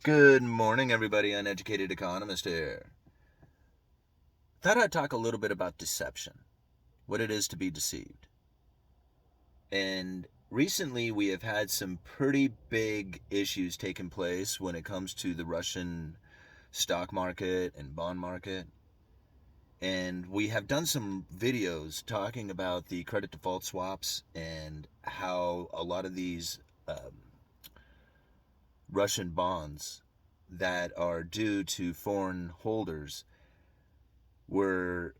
Good morning, everybody. Uneducated economist here. Thought I'd talk a little bit about deception, what it is to be deceived. And recently, we have had some pretty big issues taking place when it comes to the Russian stock market and bond market. And we have done some videos talking about the credit default swaps and how a lot of these Russian bonds that are due to foreign holders were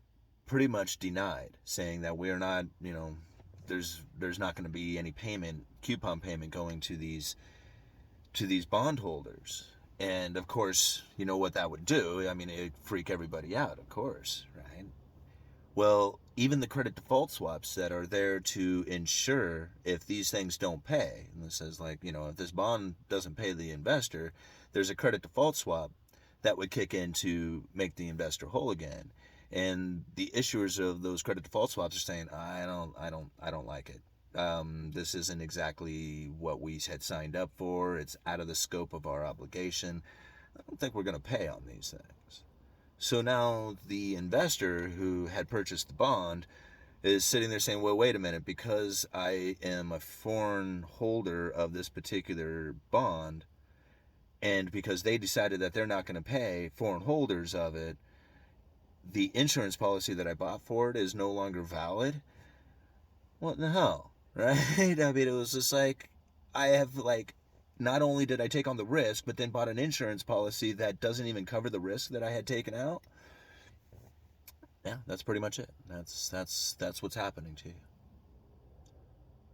pretty much denied, saying that we're not, there's not going to be any coupon payment going to these bondholders. And of course, you know what that would do. I mean, it'd freak everybody out, of course, right? Well, even the credit default swaps that are there to ensure if these things don't pay, and this says like, if this bond doesn't pay the investor, there's a credit default swap that would kick in to make the investor whole again. And the issuers of those credit default swaps are saying, I don't like it. This isn't exactly what we had signed up for. It's out of the scope of our obligation. I don't think we're going to pay on these things. So now the investor who had purchased the bond is sitting there saying, well, wait a minute, because I am a foreign holder of this particular bond, and because they decided that they're not going to pay foreign holders of it, the insurance policy that I bought for it is no longer valid. What in the hell, right? I mean, it was just like, not only did I take on the risk, but then bought an insurance policy that doesn't even cover the risk that I had taken out. Yeah, that's pretty much it. That's what's happening to you.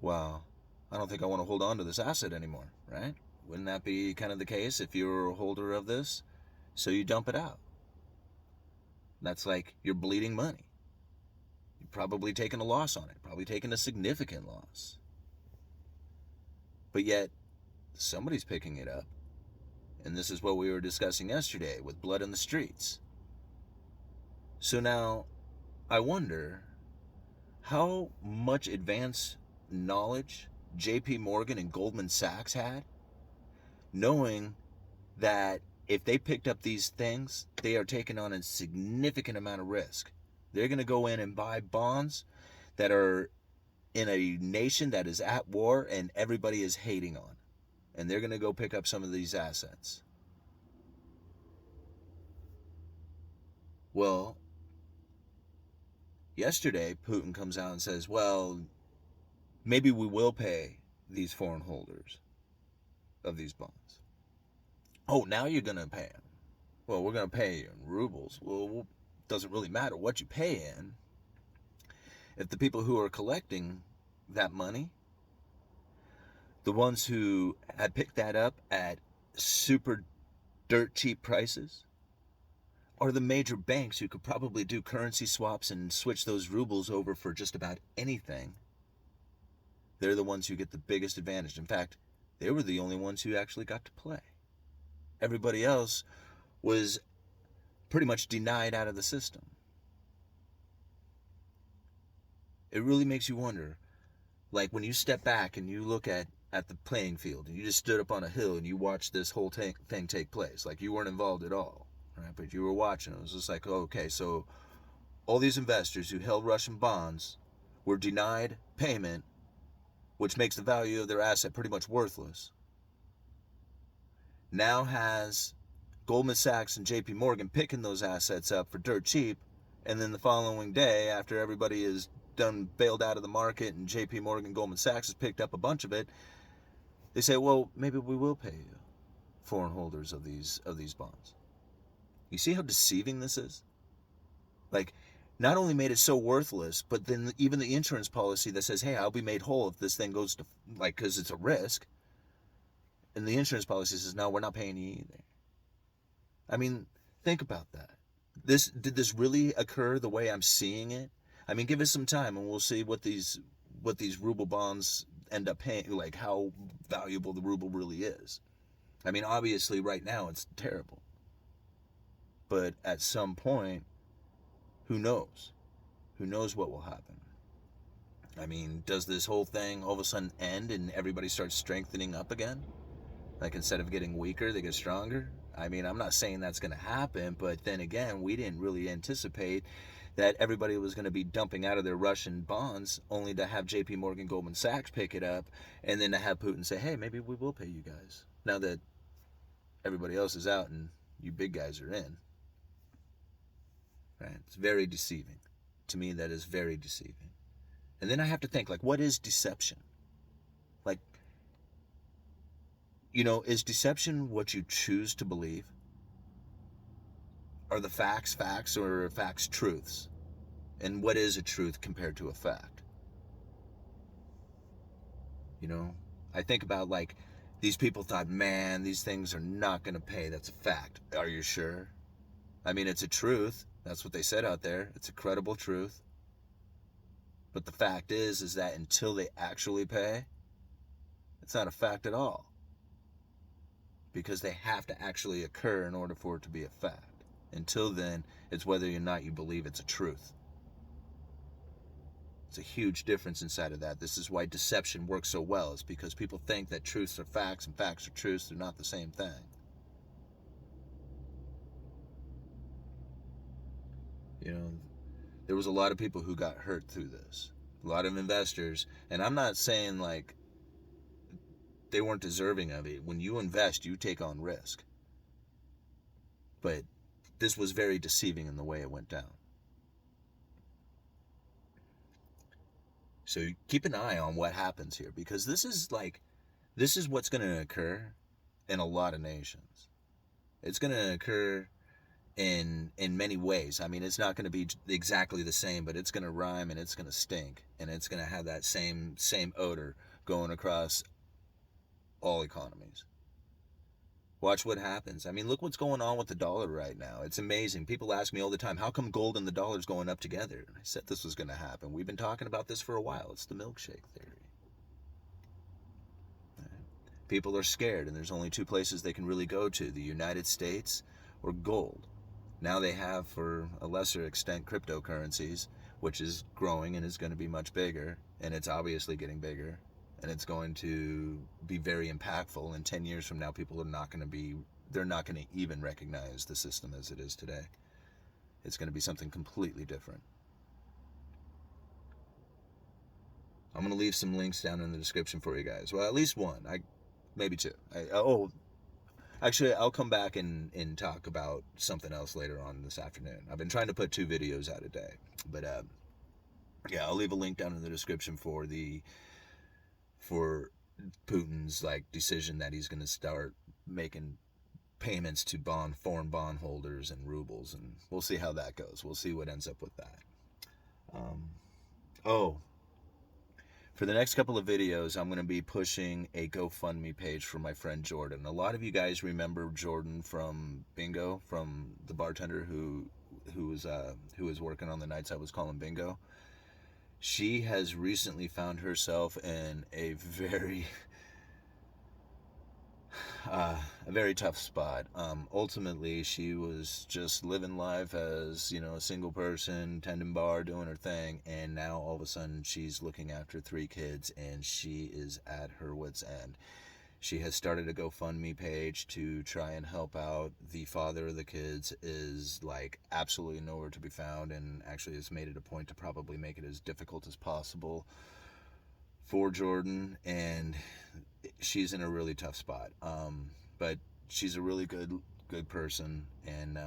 Well, I don't think I want to hold on to this asset anymore, right? Wouldn't that be kind of the case if you're a holder of this? So you dump it out. That's like you're bleeding money. You're probably taking a loss on it, probably taking a significant loss. But yet, somebody's picking it up. And this is what we were discussing yesterday with blood in the streets. So now, I wonder how much advanced knowledge JP Morgan and Goldman Sachs had, knowing that if they picked up these things, they are taking on a significant amount of risk. They're going to go in and buy bonds that are in a nation that is at war and everybody is hating on. And they're going to go pick up some of these assets. Well, yesterday, Putin comes out and says, well, maybe we will pay these foreign holders of these bonds. Oh, now you're going to pay them. Well, we're going to pay you in rubles. Well, it doesn't really matter what you pay in. If the people who are collecting that money, the ones who had picked that up at super dirt cheap prices, are the major banks who could probably do currency swaps and switch those rubles over for just about anything. They're the ones who get the biggest advantage. In fact, they were the only ones who actually got to play. Everybody else was pretty much denied out of the system. It really makes you wonder, like when you step back and you look at the playing field and you just stood up on a hill and you watched this whole thing take place, like you weren't involved at all, right? But you were watching. It was just like, oh, okay, so all these investors who held Russian bonds were denied payment, which makes the value of their asset pretty much worthless. Now has Goldman Sachs and JP Morgan picking those assets up for dirt cheap, and then the following day, after everybody is done bailed out of the market and JP Morgan, Goldman Sachs has picked up a bunch of it, they say, well, maybe we will pay you, foreign holders of these bonds. You see how deceiving this is? Like, not only made it so worthless, but then even the insurance policy that says, hey, I'll be made whole if this thing goes to, like, because it's a risk. And the insurance policy says, no, we're not paying you either. I mean, think about that. Did this really occur the way I'm seeing it? I mean, give us some time and we'll see what these ruble bonds end up paying, like how valuable the ruble really is. I mean, obviously right now it's terrible. But at some point, who knows? Who knows what will happen? I mean, does this whole thing all of a sudden end and everybody starts strengthening up again? Like, instead of getting weaker, they get stronger. I mean, I'm not saying that's going to happen, but then again, we didn't really anticipate that everybody was going to be dumping out of their Russian bonds, only to have JP Morgan, Goldman Sachs pick it up, and then to have Putin say, hey, maybe we will pay you guys. Now that everybody else is out and you big guys are in. Right? It's very deceiving. To me, that is very deceiving. And then I have to think, like, what is deception? Like, is deception what you choose to believe? Are the facts facts, or are facts truths? And what is a truth compared to a fact? I think about, like, these people thought, man, these things are not going to pay. That's a fact. Are you sure? I mean, it's a truth. That's what they said out there. It's a credible truth. But the fact is that until they actually pay, it's not a fact at all. Because they have to actually occur in order for it to be a fact. Until then, it's whether or not you believe it's a truth. It's a huge difference inside of that. This is why deception works so well. It's because people think that truths are facts and facts are truths. They're not the same thing. There was a lot of people who got hurt through this. A lot of investors. And I'm not saying, like, they weren't deserving of it. When you invest, you take on risk. But this was very deceiving in the way it went down. So keep an eye on what happens here, because this is what's going to occur in a lot of nations. It's going to occur in many ways. I mean, it's not going to be exactly the same, but it's going to rhyme, and it's going to stink, and it's going to have that same odor going across all economies. Watch what happens. I mean, look what's going on with the dollar right now. It's amazing. People ask me all the time, how come gold and the dollar's going up together? And I said this was going to happen. We've been talking about this for a while. It's the milkshake theory. People are scared, and there's only two places they can really go to, the United States or gold. Now they have, for a lesser extent, cryptocurrencies, which is growing and is going to be much bigger, and it's obviously getting bigger, and it's going to be very impactful. And 10 years from now, people are not going to they're not going to even recognize the system as it is today. It's going to be something completely different. I'm going to leave some links down in the description for you guys. Well, at least one. Maybe two. Actually, I'll come back and talk about something else later on this afternoon. I've been trying to put 2 videos out a day. But, yeah, I'll leave a link down in the description for Putin's, like, decision that he's going to start making payments to foreign bond holders and rubles. And we'll see how that goes. We'll see what ends up with that. For the next couple of videos, I'm going to be pushing a GoFundMe page for my friend Jordan. A lot of you guys remember Jordan from Bingo, from the bartender who was working on the nights I was calling Bingo. She has recently found herself in a very tough spot. Ultimately, she was just living life as, a single person, tending bar, doing her thing, and now all of a sudden she's looking after 3 kids, and she is at her wit's end. She has started a GoFundMe page to try and help out. The father of the kids is, like, absolutely nowhere to be found, and actually has made it a point to probably make it as difficult as possible for Jordan, and she's in a really tough spot. But she's a really good person, and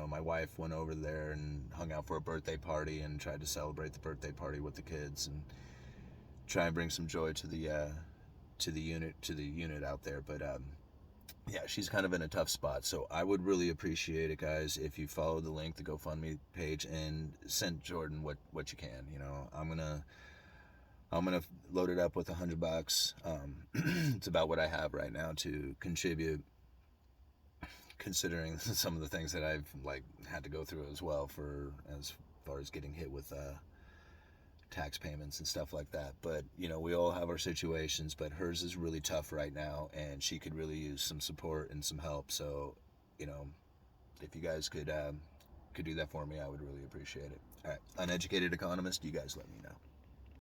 my wife went over there and hung out for a birthday party and tried to celebrate the birthday party with the kids and try and bring some joy to the unit out there. But yeah, she's kind of in a tough spot. So I would really appreciate it, guys, if you follow the link, the GoFundMe page, and send Jordan what you can. I'm gonna load it up with $100. It's about what I have right now to contribute, considering some of the things that I've, like, had to go through as well, for as far as getting hit with tax payments and stuff like that. But we all have our situations, but hers is really tough right now, and she could really use some support and some help. So if you guys could do that for me, I would really appreciate it. All right, uneducated economist, you guys let me know.